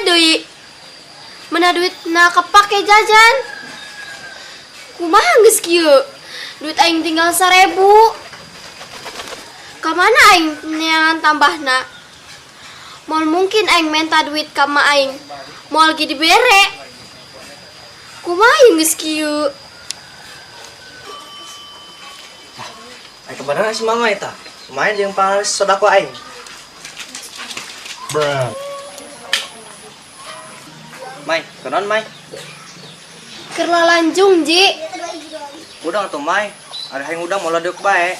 doi. Mana duit na kepake jajan. Kumaha geus kieu? Duit aing tinggal 1000. Kamana aing neangan tambahna? Moal mungkin aing minta duit ka ma aing. Moal ge dibere. Kumaha aing geus kieu? Aing kebenaran si mama eta. Lumayan jeung panas sodako aing. Bruh. Mai, kenon Mai. Keur lalanjung, Ji. Udang atuh Mai. Ada hayang udang mau ledek bae.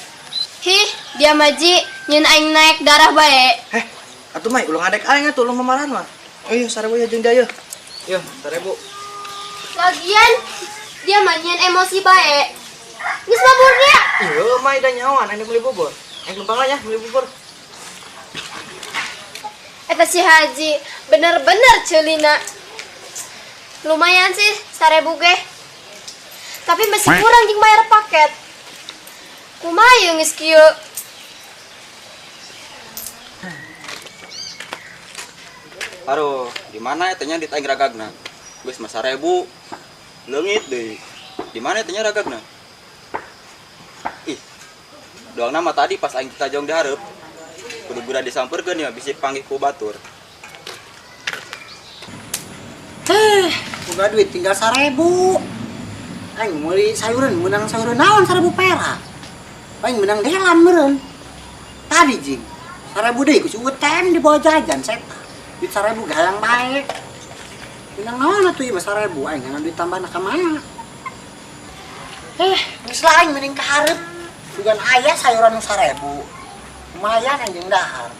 Hih, dia maji nyeun aing naik darah bae. Heh, atuh Mai, ulang adek aing atuh ulang mamarahan mah. Oh iya, 1000 ya jeung dia yeuh. Yeuh, 1000. Lagian dia mah nyeun emosi bae. Geus mabur dia. Iya, Mai da nyawan aing beli bubur. Aing numpang lah ya beli bubur. Eta si Haji bener-bener ceulina. Lumayan sih 1000 ge. Tapi masih kurang jeung bayar paket. Kumaha yeung geus kieu? Aduh, di mana etanya dit aing ragagna? Geus mah 1000. Leungit deui. Di mana etanya ragagna? Ih. Doang nama tadi pas aing tajong di hareup. Kudu gura disampeurkeun ya bisi panggih ku batur. Boga duit tinggal 1000. Aing meuli sayuran menang sayuran naon 1000 perak. Aing menang delan meureun. Tadi jing 1000 deui ku UTM di bawah jajan seta. Duit 1000 galang bae. Menang naon atuh ieu 1000 aing ngan duit tambahna ka mana? Geus lah aing mending ka hareup. Sugan aya sayuran nu 1000. Lumayan anjing dahar.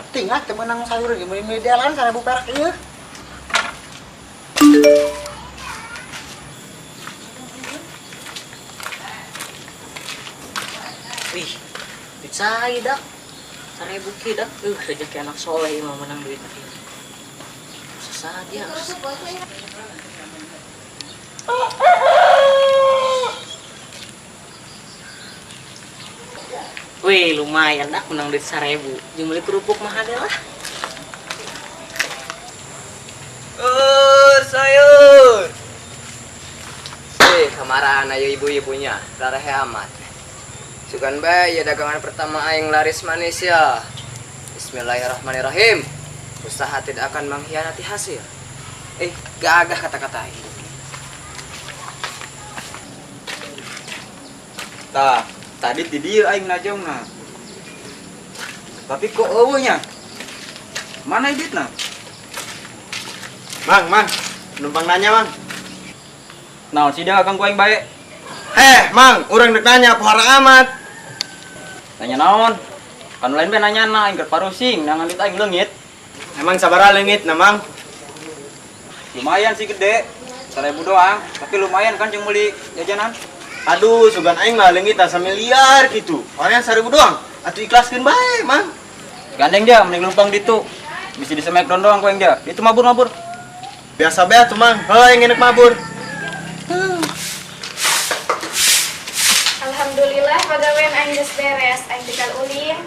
Tinggal teu menang sayuran ge meuli delan 1000 perak ieu. Wih, duit saya dak. 1000 ki dak. Rezeki anak soleh mah menang duit ieu. Susah dia. Wih, lumayan dak menang duit 1000. Jeung beli kerupuk mah ada lah. Sayur. Kamaran ayo ibu-ibunya, rarahe amat. Sugan bae ya dagangan pertama aing laris manis ya. Bismillahirrahmanirrahim. Usaha tidak akan mengkhianati hasil. Gagah kata-kata aing. Tah, tadi di dieu aing najongna. Tapi kok eueuh nya? Mana duitna? Mang, numpang nanya, Mang. Naon sih dia akang ku aing bae? Mang, urang dek nanya pohara amat. Nanya naon? Kan lain bae nanyana aing keur parusing nangan duit aing leungit. Emang sabaraha leungit na, Mang? Lumayan sih gede. 1000 doang, tapi lumayan kan jeung meuli jajanan. Aduh, sugan aing mah leungit asa miliar gitu. Orangnya 1000 doang. Atuh ikhlaskeun bae, Mang. Gandeng dia mending lumpang ditu. Bisa di smackdown doang ku aing dia. Itu mabur-mabur. Biasa bae tuh, Mang. Heuh, ngeuneup mabur. Alhamdulillah pagawean aing geus beres. Aing tinggal ulin.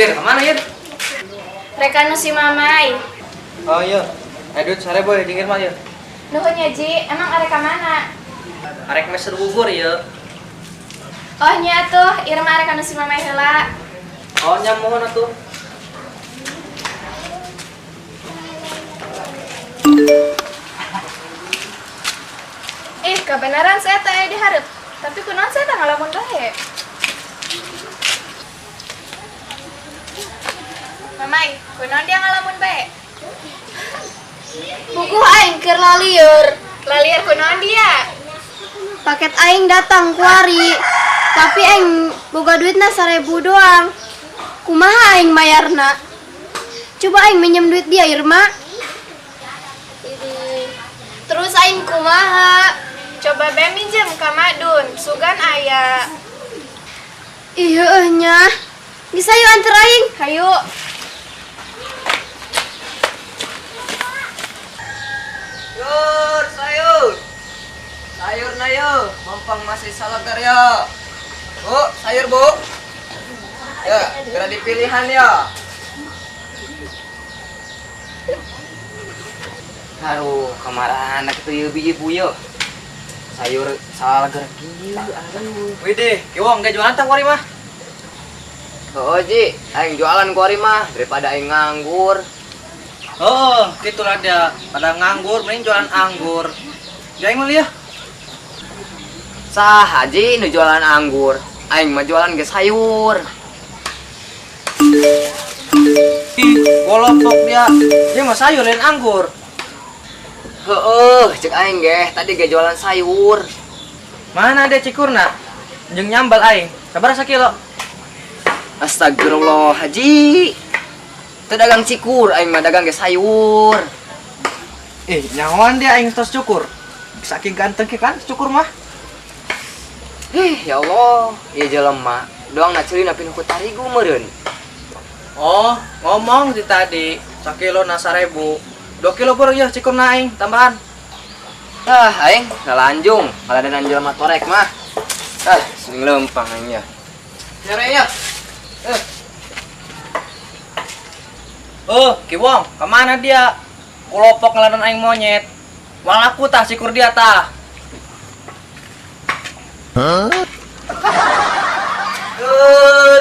Kemana ya? Reka nu si Mamai. Oh iya. Duit 1000 ya dingin mah ya. Nuhun ya Ji, emang arek ka mana? Arek meser bubur ya. Oh nya tuh, Irma arek ka nu si Mamai heula. Oh nya mohon atuh. Kebenaran saya teh dihareup, tapi kunaon saya teh ngalamun bae. Mamai, kunaon dia ngalamun bae? Buku aing keur lalieur. Lalieur kunaon dia? Paket aing datang kuari, tapi aing boga duitna 1000 doang. Kumaha aing mayarna? Coba aing minjem duit dia, Irma. Terus aing kumaha? Coba be minjem ka Madun, sugan aya. Ih heueuh nya. Geus ayo anter aing, hayu. Sayur. Sayur na yo, mampang masih salagar ya. Bu, sayur bu. Ya, kira dipilihan ya. Aduh, kemarahan anak itu ibu ya. Sayur salah gergi. Aduh. Widih, kiwong gak jualan tang kuari mah. Oh, Ji, aing jualan kuari mah daripada aing nganggur. Oh, gitu lah dia. Pada nganggur, mending jualan anggur. Dia yang ya. Sah, Haji, nu jualan anggur. Aing mah jualan ge sayur. Ih, golopok dia. Dia mah sayur lain anggur. Heeh, cek aing ge, tadi ge jualan sayur. Mana dia cikurna? Jeung nyambal aing. Sabar sakilo. Astagfirullah, Haji. Teu dagang cikur, aing mah dagang ge sayur. Nyawan dia aing tos cukur. Saking ganteng ke kan cukur mah. Ya Allah, ieu jelema doang naceulina pinu ku tarigu meureun. Oh, ngomong di tadi, sakilo na 1000. 2 kilo pur ya cikur na aing tambahan. Aing ngalanjung, ngaladenan jelema torek mah. Sering lempang aing ya. Nyare ya. Kiwong, kemana dia? Kulopok ngeladan aing monyet. Walaku tah cikur dia tah.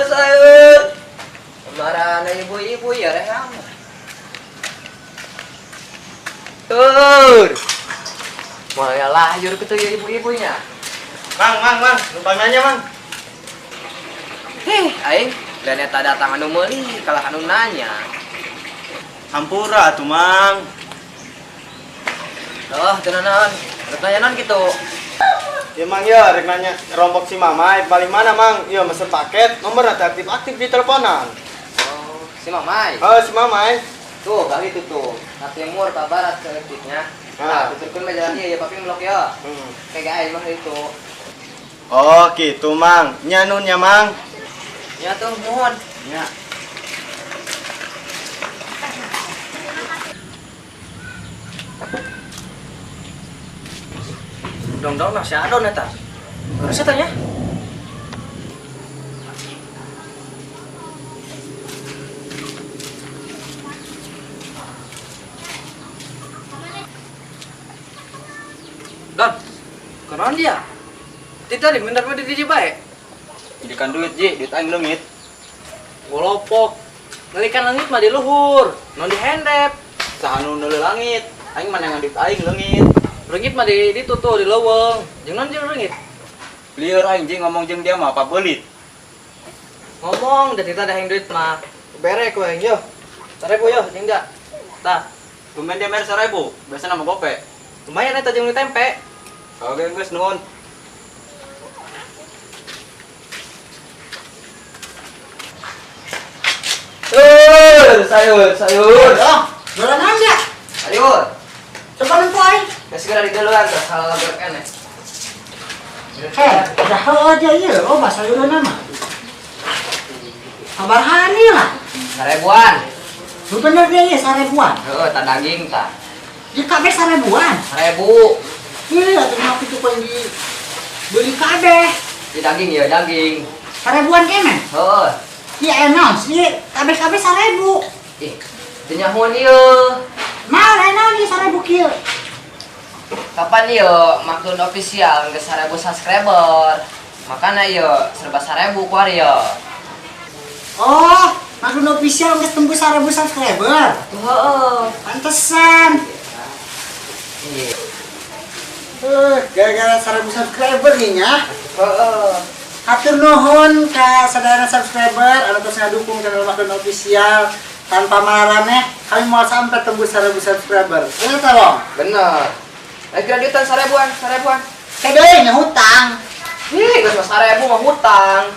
Sayur. Kemarahan ibu-ibu ya reham. Mulai lahir ke tuh ibu-ibunya. Mang, lupa nanya, Mang. Aing, dan eta datang anu meuli kalah anu nanya. Hampura atuh, Mang. Oh, tenanan. Rek nanyanan gitu. Ya mang ya, rek nanya rombok si Mamai paling mana mang? Iya mesen paket, nomor nanti aktif di teleponan. Oh, si Mamai. Oh si Mamai. Tuh, kali itu tuh. Ke timur, ke barat, ke aktifnya. Nah, tuturkeun mah jalan ieu, papi blok ya. Kayak aing mah itu. Oh gitu mang, nyanun ya mang. Ya tuh, mohon. Ya. Dong nasi adon eta. Harus tanya. Don, kenaon dia? Tidak bener bener di bae. Jadikan duit, Ji, duit aing leungit. Golopok. Ngelikan langit mah di luhur, non di handap. Sanu neuleuh langit, aing manangan duit aing leungit. Leungit mah di tuh di leuweung. Jeung non jeung leungit. Lieur aing Ji ngomong jeung dia mah apa beulit. Ngomong dan kita ada yang duit mah. Bere ku aing yo. 1000 yo, jeung da. Tah, Tumben dia mer 1000, biasana mah gope. lumayan eta jeung di tempe. Oke, geus nuhun. Sayur. Oh, jualan aja. Sayur. Coba nentuin. Ya segera di duluan terus hal berkene. Udah aja ya, oh bahasa sayuran nama. Kabar hani lah. 1000-an. Lu bener dia ya 1000-an. Heeh, ta daging ta. Di kabeh 1000-an. 1000. Iya, terima itu kan di beli kabeh. Di daging ya, daging. 1000-an kene. Heeh. Iya enak sih, kabeh-kabeh 1000. Ih, teu nyahoan ieu. Mal enak nih 1000 kieu. Kapan ieu Maklun official geus 1000 subscriber. Makana ieu serba 1000 ku ari ieu. Oh, Maklun official geus tembus 1000 subscriber. Heeh. Pantesan. Iya. Gara-gara 1000 subscriber nih ya. Heeh. Hatur nuhun ka sadayana subscriber anu tos ngadukung channel Maklun official. Tanpa malarane kami mau sampai tembus 1000 subscriber. Iya tolong. Bener. Lagi kreditan 1000-an. Kayak nya hutang. Ih, geus 1000 mah hutang.